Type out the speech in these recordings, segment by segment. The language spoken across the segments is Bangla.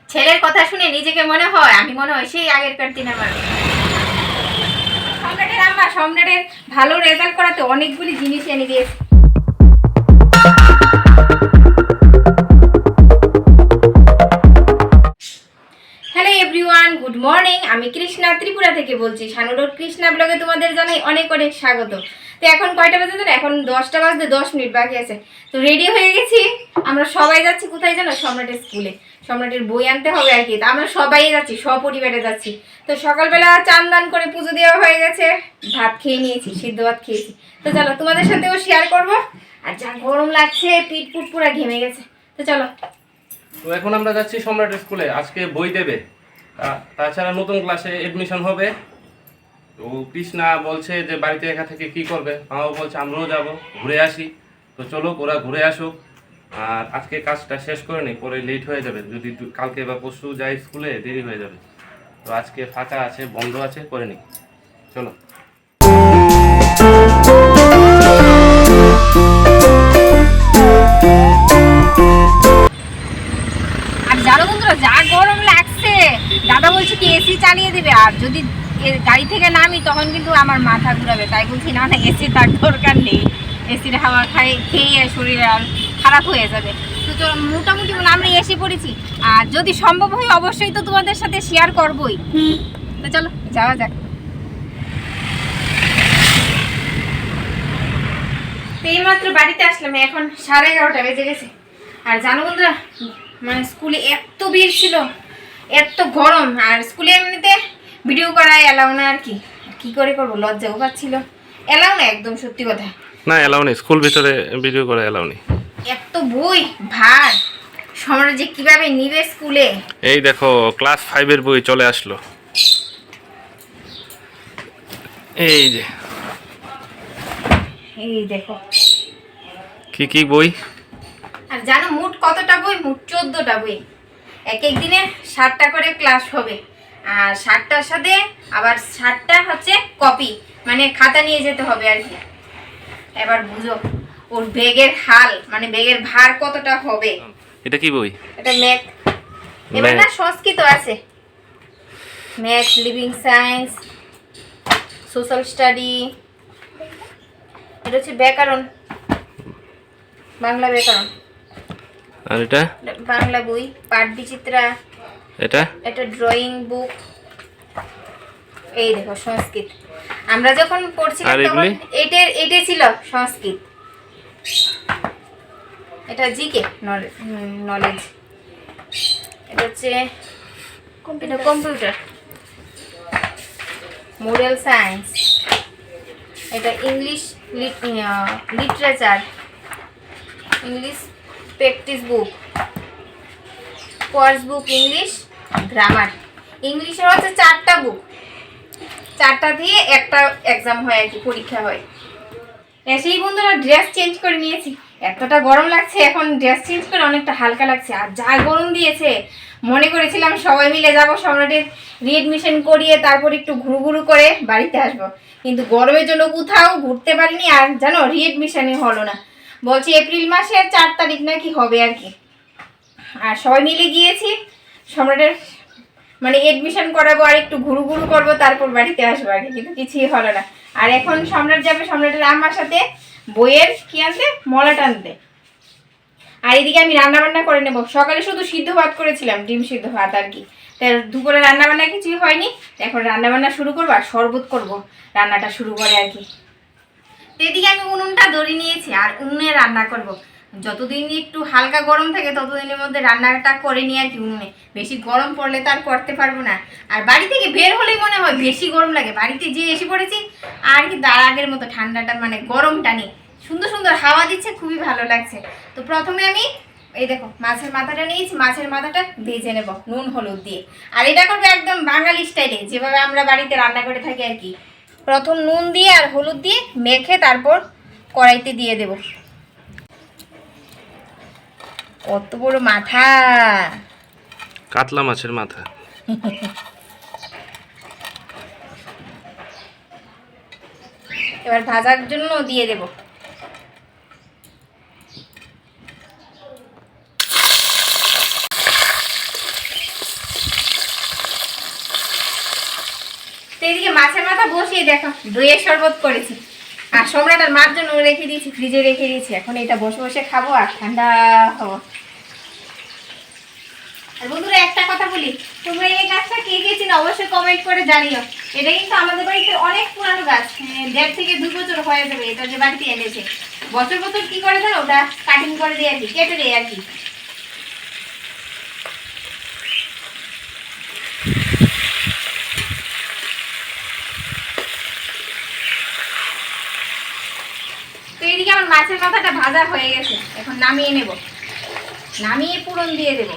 ছেলের কথা শুনে নিজেকে মনে হয় আমি মনে হয় সেই আগেরকার দিনের মানুষ। সম্রাটের আম্মা সম্রাটের ভালো রেজাল্ট করাতে অনেকগুলি জিনিস এনে দিয়েছে। Hello everyone, good morning. আমি কৃষ্ণা ত্রিপুরা থেকে বলছি। শানুরোড কৃষ্ণা ব্লগে তোমাদের জানাই অনেক অনেক স্বাগত। তো এখন কয়টা বাজে জানো? এখন 10টা বাজতে 10 মিনিট বাকি আছে। তো রেডি হয়ে গেছি। আমরা সবাই যাচ্ছি কোথায় জানো? সম্রাটের স্কুলে। সম্রাটের বই আনতে হবে আর কি। তো আমরা সবাই যাচ্ছি, সপরিবারে যাচ্ছি। তো সকালবেলা চান দান করে পুজো দেওয়া হয়ে গেছে, ভাত খেয়ে নিয়েছি, সিদ্ধ ভাত খেয়েছি। তো চলো তোমাদের সাথেও শেয়ার করবো। আর যা গরম লাগছে, পিঠ পুট পুরা ঘেমে গেছে। তো চলো। তো এখন আমরা যাচ্ছি সম্রাটের স্কুলে। আজকে বই দেবে, তাছাড়া নতুন ক্লাসে এডমিশন হবে। তো কৃষ্ণা বলছে যে বাড়িতে একা থেকে কি করবে, মাও বলছে আমরাও যাব ঘুরে আসি। তো চলো ওরা ঘুরে আসুক, আর আজকে কাজটা শেষ করে নিই, পরে লেট হয়ে যাবে। যদি কালকে বা পরশু যাই স্কুলে দেরি হয়ে যাবে। তো আজকে ফাঁকা আছে, বন্ধ আছে, করে নিই। চলো। আর জানো বন্ধুরা, যা গরম লাগছে, দাদা বলছে কি এসি চালিয়ে দেবে। আর যদি গাড়ি থেকে নামি তখন কিন্তু আমার মাথা ঘুরাবে। তাই বলছি না না, এসি তার দরকার নেই। এসির হাওয়া খেয়ে শরীর আর খারাপ হয়ে যাবে। তো মোটামুটি আমরা এসে পড়েছি। আর যদি সম্ভব হয় অবশ্যই তো তোমাদের সাথে শেয়ার করবোই। তো চলো যাওয়া যাক। এইমাত্র বাড়িতে আসলাম, এখন 11:30 বেজে গেছে। আর জানো বন্ধুরা, মানে স্কুলে এত ভিড় ছিল, এত গরম। আর স্কুলে এমনিতে ভিডিও করায় এলাও না আর কি। কি করে করবো, লজ্জাও পাচ্ছিল। এলাও না একদম, সত্যি কথা না, এলাও নেই, স্কুল ভিতরে ভিডিও করে এলাও নেই। এত বই ভার, সম্রাট যে কিভাবে নিবে স্কুলে। এই দেখো ক্লাস 5-এর বই চলে আসলো। এই যে, এই দেখো কি কি বই। আর জানো মোট কতটা বই? মোট 14টা বই। এক এক দিনে 7টা করে ক্লাস হবে। আর 7টার সাথে আবার 7টা হচ্ছে কপি, মানে খাতা নিয়ে যেতে হবে আর কি। এবার বুঝো ওর ব্যাগের হাল, মানে ব্যাগের ভার কতটা হবে। এটা কি বই? এটা ম্যাথ। এবার না সংস্কৃত আছে, math, living science, social study. এটা হচ্ছে ব্যাকরণ, বাংলা ব্যাকরণ। আর এটা বাংলা বই, পাঠ বিচিত্রা। এটা এটা ড্রয়িং বুক। এই দেখো সংস্কৃত। আমরা যখন পড়ছিলাম তখন এটাই ছিল সংস্কৃত। এটা জিকে নলেজ। এটা হচ্ছে এটা কম্পিউটার, মোরাল সায়েন্স। এটা English literature, English practice book, course book, English grammar. ইংলিশের হচ্ছে 4টা বুক, 4টা দিয়ে একটা এক্সাম হয় আর কি, পরীক্ষা হয়। এসেই বন্ধুরা ড্রেস চেঞ্জ করে নিয়েছি। এতটা গরম লাগছে, এখন ড্রেস চেঞ্জ করে অনেকটা হালকা লাগছে। আর যা গরম দিয়েছে, মনে করেছিলাম সবাই মিলে যাব, সম্রাটের রিএডমিশন করিয়ে তারপর একটু ঘুরু করে বাড়িতে আসবো। কিন্তু গরমের জন্য কোথাও ঘুরতে পারিনি। আর জানো রিএডমিশনই হলো না, বলছি এপ্রিল মাসের 4 তারিখ নাকি হবে আর কি। আর সবাই মিলে গিয়েছি, সম্রাটের মানে এডমিশন করাবো আর একটু ঘুরু করবো, তারপর বাড়িতে আসবো আর কি। কিন্তু কিছুই হলো না। আর এখন সম্রাট যাবে সম্রাটের আম্মার সাথে বইয়ের কি আনতে, মলাট আনতে। আর এদিকে আমি রান্না বান্না করে নেবো। সকালে শুধু সিদ্ধ ভাত করেছিলাম, ডিম সিদ্ধ ভাত আর কি। তাই দুপুরে রান্না বান্না কিছুই হয়নি। এখন রান্না বান্না শুরু করবো আর শরবত করবো, রান্নাটা শুরু করে আর কি। তো এদিকে আমি উনুনটা ধরিয়ে নিয়েছি, আর উনুনে রান্না করব। যতদিন একটু হালকা গরম থাকে ততদিনের মধ্যে রান্নাটা করে নিই আর কি উনুনে। বেশি গরম পড়লে তো আর করতে পারবো না। আর বাড়ি থেকে বের হলেই মনে হয় বেশি গরম লাগে। বাড়িতে যে এসে পড়েছি আর কি তার আগের মতো ঠান্ডাটা মানে গরমটা নেই। সুন্দর সুন্দর হাওয়া দিচ্ছে, খুবই ভালো লাগছে। তো প্রথমে আমি এই দেখো মাছের মাথাটা নিয়েছি, মাছের মাথাটা ভেজে নেব নুন হলুদ দিয়ে। আর এটা করবো একদম বাঙালি স্টাইলে, যেভাবে আমরা বাড়িতে রান্না করে থাকি আর কি। প্রথম নুন দিয়ে আর হলুদ দিয়ে মেখে তারপর কড়াইতে দিয়ে দেব। কত বড় মাথা, কাতলা মাছের মাথা। এবার ভাজার জন্য দিয়ে দেব। মাছের মাথা বসিয়ে দেখো দইয়ের শরবত করেছি, আর সম্রাট আর মার জন্য রেখে দিয়েছি, ফ্রিজে রেখে দিয়েছি। এখন এটা বসে বসে খাবো আর ঠান্ডা হবো। আর বন্ধুরা একটা কথা বলি, তোমরা এই গাছটা কে কে চিনো অবশ্যই কমেন্ট করে জানিও। এটা কিন্তু আমাদের বাড়িতে অনেক পুরানো গাছ, 1.5 থেকে 2 বছর হয়ে যাবে এটা যে বাড়িতে এনেছে। বছর বছর কি করে জানো, ওটা কাটিং করে দিয়ে আর কি, কেটে দেয় আর কি। তো এদিকে আমার মাছের মাথাটা ভাজা হয়ে গেছে, এখন নামিয়ে নেব, নামিয়ে পুরন দিয়ে দেব।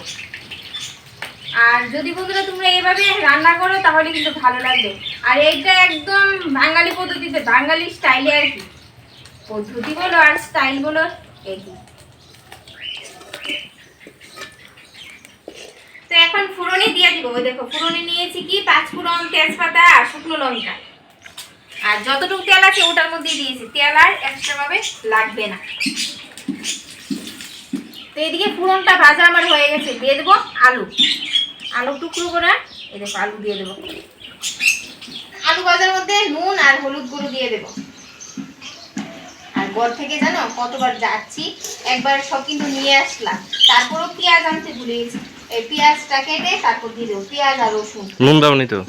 আর যদি বন্ধুরা তোমরা এভাবে রান্না করো তাহলে কিন্তু ভালো লাগবে। আর এইটা একদম বাঙালি পদ্ধতিতে, বাঙালি স্টাইলে আর কি, পদ্ধতি বলো আর স্টাইল বলো একই। তো এখন ফুরনি দিয়ে দিব। ওই দেখো ফুরনি নিয়েছি কি 5 ফোড়ন, তেজপাতা আর শুকনো লঙ্কা। আর যতটুকু তেল আছে ওটার মধ্যেই দিয়েছি, তেল আর এক্সট্রা ভাবে লাগবে না। তো এদিকে ফুরনটা ভাজা আমার হয়ে গেছে, দিয়ে দেবো আলু, আলু টুকরো করে এই দেখো আলু দিয়ে দেবো। আলু ভাজার মধ্যে নুন আর হলুদ গুঁড়ো দিয়ে দেবো। আর ঘর থেকে জানো কতবার যাচ্ছি, একবার সব কিন্তু নিয়ে আসলাম, তারপরও পেঁয়াজ আনতে ভুলে গেছি। এই পেঁয়াজটা কেটে তারপর দিয়ে দেবো, পেঁয়াজ আর রসুন। নুন দাওনি তো?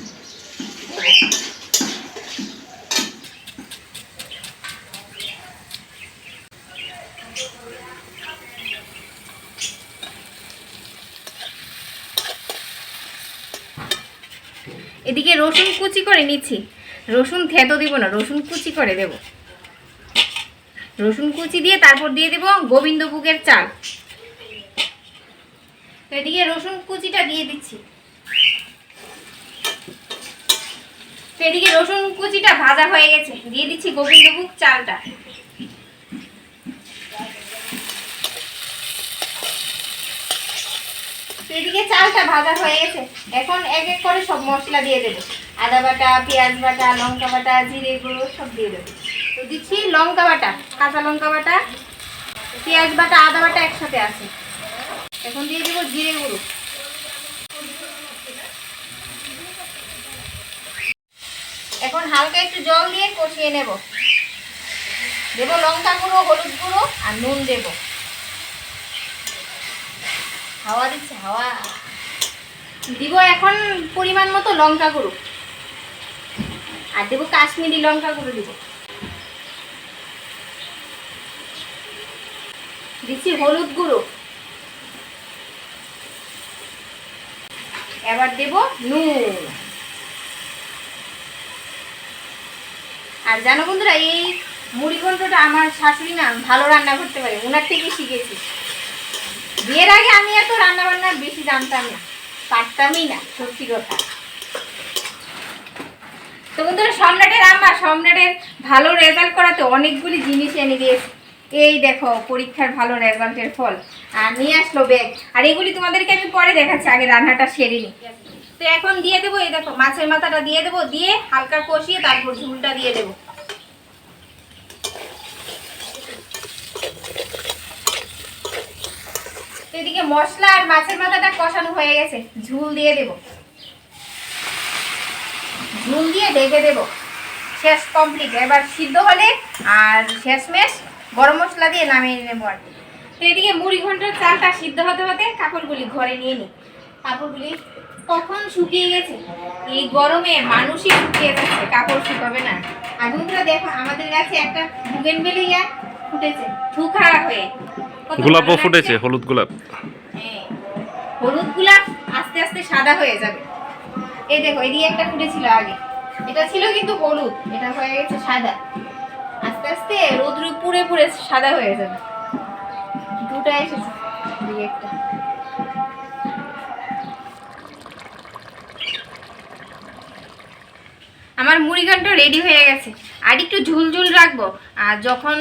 এদিকে রসুন কুচি করে নিচ্ছি, রসুন থেতো দিব না, রসুন কুচি করে দেব। রসুন কুচি দিয়ে তারপর দিয়ে দেব গোবিন্দভোগের চাল। তো এদিকে রসুন কুচিটা দিয়ে দিচ্ছি। তো এদিকে রসুন কুচিটা ভাজা হয়ে গেছে, দিয়ে দিচ্ছি গোবিন্দভোগ চালটা। এদিকে চালটা ভাজা হয়ে গেছে, এখন এক এক করে সব মশলা দিয়ে দেবো। আদা বাটা, পেঁয়াজ বাটা, লঙ্কা বাটা, জিরে গুঁড়ো সব দিয়ে দেবো। তো দিচ্ছি লঙ্কা বাটা, কাঁচা লঙ্কা বাটা, পেঁয়াজ বাটা, আদা বাটা একসাথে আছে। এখন দিয়ে দেবো জিরে গুঁড়ো। এখন হালকা একটু জল দিয়ে কষিয়ে নেব। দেবো লঙ্কা গুঁড়ো, হলুদ গুঁড়ো আর নুন দেবো। হাওয়া দিচ্ছে, হাওয়া দিব। এখন পরিমাণ মতো লঙ্কা গুঁড়ো আর দেবো কাশ্মীরি লঙ্কা গুঁড়ো দিব। দিচ্ছি হলুদ গুঁড়ো, এবার দেব নুন। আর জানো বন্ধুরা, এই মুড়ি ঘন্টটা আমার শাশুড়ি না ভালো রান্না করতে পারে, ওনার থেকে শিখেছি। বিয়ের আগে আমি এত রান্না বান্না বেশি জানতাম না, পারতামই না, সত্যি কথা। তো বন্ধুরা, সম্রাটের আম্মা সম্রাটের ভালো রেজাল্ট করাতে অনেকগুলি জিনিস এনে দিয়েছে। এই দেখো পরীক্ষার ভালো রেজাল্টের ফল, আর নিয়ে আসলো ব্যাগ। আর এগুলি তোমাদেরকে আমি পরে দেখাচ্ছি, আগে রান্নাটা সেরে নি। তো এখন দিয়ে দেবো, এই দেখো মাছের মাথাটা দিয়ে দেবো, দিয়ে হালকা কষিয়ে তারপর ঝুলটা দিয়ে দেবো। এদিকে মশলা আর মাছের মাথাটা কষানো হয়ে গেছে, ঝুল দিয়ে দেব। ঝুল দিয়ে ঢেকে দেব, শেষ কমপ্লিট। এবার সিদ্ধ হলে আর শেষমেশ গরম মশলা দিয়ে নামিয়ে নেবো আর কি। তো এদিকে মুড়ি ঘন্টার চালটা সিদ্ধ হতে হতে কাপড়গুলি ঘরে নিয়ে নিই। কাপড়গুলি কখন শুকিয়ে গেছে, এই গরমে মানুষই শুকিয়ে যাচ্ছে, কাপড় শুকাবে না। আর বন্ধুরা দেখো, আমাদের গাছে একটা বুগেনভেলিয়া ফুটেছে থুখা হয়ে, গোলাপও ফুটেছে, হলুদ গোলাপ। হ্যাঁ, হলুদ গোলাপ আস্তে আস্তে সাদা হয়ে যাবে। এই দেখো এদিকে একটা ফুটেছিল আগে, এটা ছিল কিন্তু হলুদ, এটা হয়ে গেছে সাদা। আস্তে আস্তে রোদ্রে পুড়ে পুড়ে সাদা হয়ে যাবে। দুটা এসেছে, এদিকে একটা। আমার মুড়িঘণ্ট রেডি হয়ে গেছে, আর একটু ঝুল ঝুল রাখবো। আর যখন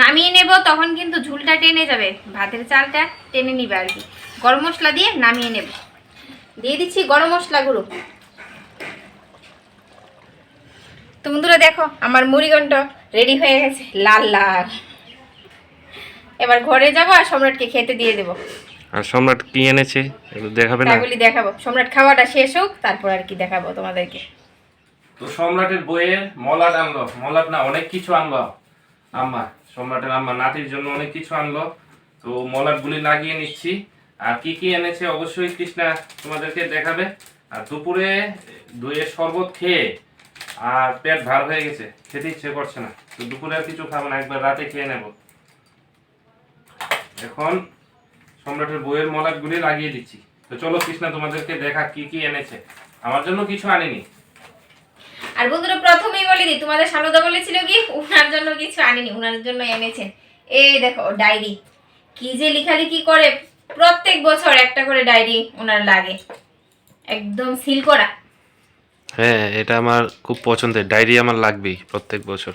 নামিয়ে নেব তখন কিন্তু ঝুলটা টেনে যাবে, ভাতের চালটা টেনে নিবে আর কি। গরম মশলা দিয়ে নামিয়ে নেব। দিয়ে দিচ্ছি গরম মশলা গুঁড়ো। তো বন্ধুরা দেখো, আমার মুড়িঘণ্ট রেডি হয়ে গেছে, লাল লাল। এবার ঘরে যাবো আর সম্রাটকে খেতে দিয়ে দেবো। আর সম্রাট কি এনেছে এগুলো দেখাবে না? এগুলি দেখাবো, সম্রাট খাওয়াটা শেষ হোক তারপর আর কি দেখাবো তোমাদেরকে। তো সম্রাটের বইয়ের মলাট আনলো, মলাট না অনেক কিছু আনলো আম্মা, সম্রাটের আম্মা নাতির জন্য অনেক কিছু আনলো। তো মলাটগুলি লাগিয়ে নিচ্ছি। আর কি কি এনেছে অবশ্যই কৃষ্ণা তোমাদেরকে দেখাবে। আর দুপুরে দইয়ের শরবত খেয়ে আর পেট ভার হয়ে গেছে, খেতে ইচ্ছে করছে না। তো দুপুরে আর কিছু খাবো না, একবার রাতে খেয়ে নেব। এখন সম্রাটের বইয়ের মলাটগুলি লাগিয়ে দিচ্ছি। তো চলো কৃষ্ণা তোমাদেরকে দেখা কি কি এনেছে। আমার জন্য কিছু আনিনি। আর বন্ধুরা প্রথমেই বলে দিই, তোমাদের সানুদা বলেছিল কি উনার জন্য কিছু আনেনি, উনার জন্য এনেছেন এই দেখো ডায়েরি। কি যে লেখালেখি করে, প্রত্যেক বছর একটা করে ডায়েরি ওনার লাগে, একদম সিল করা। হ্যাঁ, এটা আমার খুব পছন্দের, ডায়েরি আমার লাগবেই প্রত্যেক বছর।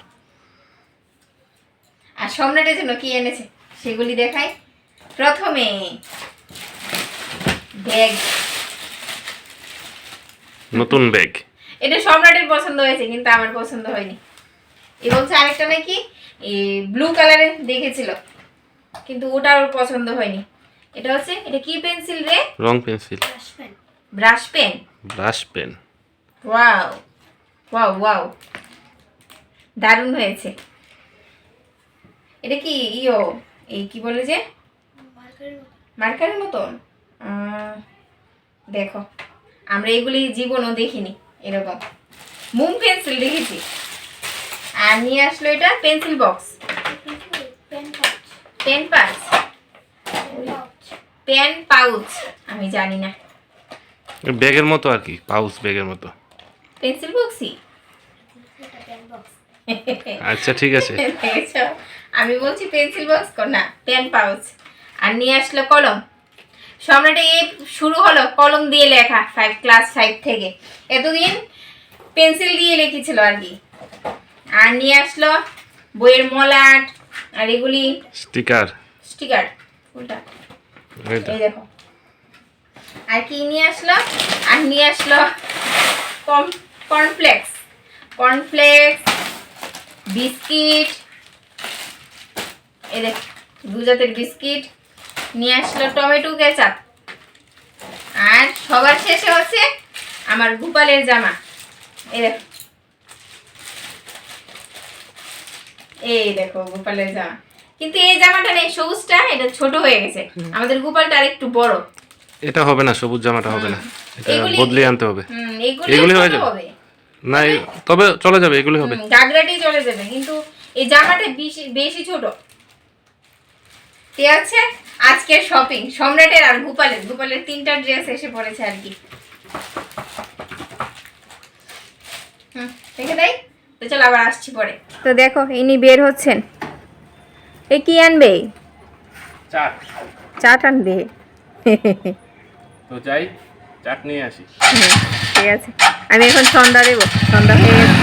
আর সম্রাটের জন্য কি এনেছে সেগুলি দেখাই। প্রথমে ব্যাগ, নতুন ব্যাগ। এটা সম্রাটের পছন্দ হয়েছে কিন্তু আমার পছন্দ হয়নি। এ বলছে আরেকটা নাকি ব্লু কালারের দেখেছিল কিন্তু ওটা ওর পছন্দ হয়নি। এটা হচ্ছে, এটা কি পেন্সিল রে? রং pencil, brush pen. Brush pen. Wow wow wow, দারুণ হয়েছে। এটা কি এই কি বলে যে মার্কারের মতন। দেখো আমরা এগুলি জীবনও দেখিনি, এরকম মোম পেন্সিল দেখেছি। আর নিয়ে আসলো এটা pencil box, pen pouch, pen pouch আমি জানি না, ব্যাগের মতো আর কি, পাউচ ব্যাগের মতো। পেন্সিল বক্সই। আচ্ছা ঠিক আছে। দেখেছো? আমি বলছি পেন্সিল বক্স না, পেন পাউচ। আর নিয়ে আসলো কলম। সম্রাটে এই শুরু হলো কলম দিয়ে লেখা, ক্লাস 5 থেকে। এতদিন পেন্সিল দিয়ে লিখেছিল আর কি। আর নিয়ে আসলো বইয়ের মলাট আর এগুলি স্টিকার। স্টিকার উল্টা, এইটা এই দেখো। আর কি নিয়ে আসলো? আর নিয়ে আসলো কর্নফ্লেক্স, কর্নফ্লেক্স, বিস্কিট, এই দেখ 2 জাতের বিস্কিট। নিয়ে আসলো টমেটো কেচাপ। আর সবার শেষে হচ্ছে আমার গোপালের জামা। এই দেখো, এই দেখো গোপালের জামা। কিন্তু এই জামাটা নেই, সবুজটা, এটা ছোট হয়ে গেছে। আমাদের গোপালটা আরেকটু বড়। এটা হবে না, সবুজ জামাটা হবে না, এটা এগুলি- বদলে আনতে হবে। এগুলি এগুলি হয়ে ছোট যাবে? হবে। না তবে চলে যাবে, এগুলি হবে। গাগরাটি চলে যাবে, কিন্তু এই জামাটা বেশি ছোট। ঠিক আছে, আজকের শপিং সম্রাটের আর গোপালের 3টা ড্রেস এসে পড়েছে আর কি। দেখে দেই তো, চল আবার আসছি পরে। তো দেখো ইনি বের হচ্ছেন। এ কি আনবে? চাট। চাট আনবে। তো যাই চাট নিয়ে আসি। ঠিক আছে, আমি এখন সন্ধ্যা দেবো, সন্ধ্যা হয়ে গেছে।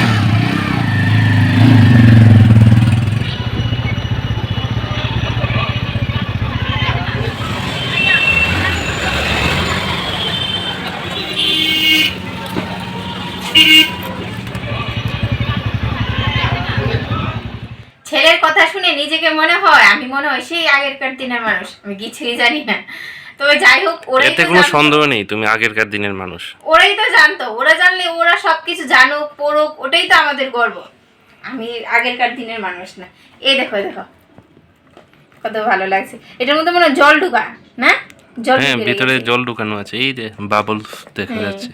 ছেলের কথা শুনে নিজেকে মনে হয় আমি মনে হয় সেই আগেরকার দিনের মানুষ, আমি কিছুই জানি না। তবে যাই হোক, ওরাই এতে তো কোনো জানতো। সন্দেহ নেই তুমি আগেরকার দিনের মানুষ। ওরাই তো জানতো, ওরা জানলে ওরা সবকিছু জানুক পড়ুক, ওটাই তো আমাদের গর্ব। আমি আগেরকার দিনের মানুষ না। এই দেখো দেখো কত ভালো লাগছে। এটার মধ্যে মনে হয় জল ঢুকা না, জল হ্যাঁ, ঢুকে ভিতরে গেছে। জল ঢুকানো আছে, এই যে বাবলস দেখা যাচ্ছে,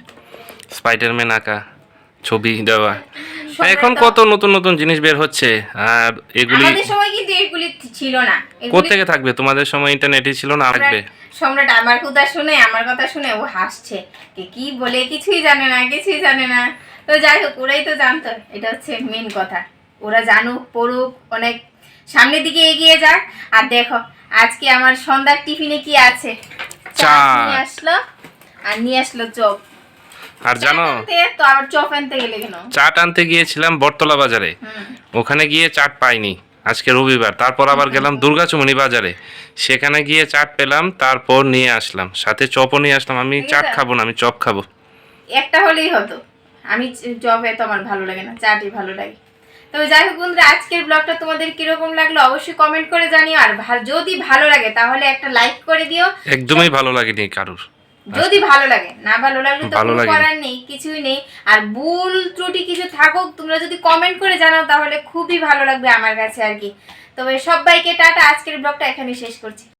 স্পাইডারম্যান আঁকা ছবি দেওয়া। এখন কত নতুন নতুন জিনিস বের হচ্ছে। আর এগুলি আমাদের সময় কিন্তু এগুলি ছিল না। কোত্থেকে থাকবে, তোমাদের সময় ইন্টারনেটই ছিল না, আসবে। সম্রাট আমার কথা শুনে ও হাসছে, কি বলে কিছুই জানে না, কিছুই জানে না। তো যাই হোক, ওরাই তো জানতো, এটা হচ্ছে মেন কথা। ওরা জানুক পড়ুক, অনেক সামনের দিকে এগিয়ে যাক। আর দেখো আজকে আমার সন্ধ্যার টিফিনে কি আছে, চাট নিয়ে আসলো। আর নিয়ে আসলো চপ। আর জানো, তো আবার চপ আনতে গেলে কেন? চাট আনতে গিয়েছিলাম বটতলা বাজারে, ওখানে গিয়ে চাট পাইনি, আজকে রবিবার। তারপর আবার গেলাম দুর্গাচুমনি বাজারে, সেখানে গিয়ে চাট পেলাম, তারপর নিয়ে আসলাম, সাথে চপও নিয়ে আসলাম। আমি চাট খাবো না, আমি চপ খাবো। একটা হলেই হতো। আমি চপ এত আমার ভালো লাগে না, চাটই ভালো লাগে। তবে যাই হোক বন্ধুরা, আজকের ব্লগটা তোমাদের কিরকম লাগলো অবশ্যই কমেন্ট করে জানিও। আর যদি ভালো লাগে তাহলে একটা লাইক করে দিও। একদমই ভালো লাগেনি কারুর। যদি ভালো লাগে, না ভালো লাগলে তো ভালো কোনো লাগে না। করার নেই, কিছুই নেই। আর ভুল ত্রুটি কিছু থাকুক তোমরা যদি কমেন্ট করে জানাও তাহলে খুবই ভালো লাগবে আমার কাছে আর কি। তবে সবাইকে টাটা, আজকের ব্লগটা এখানে শেষ করছি।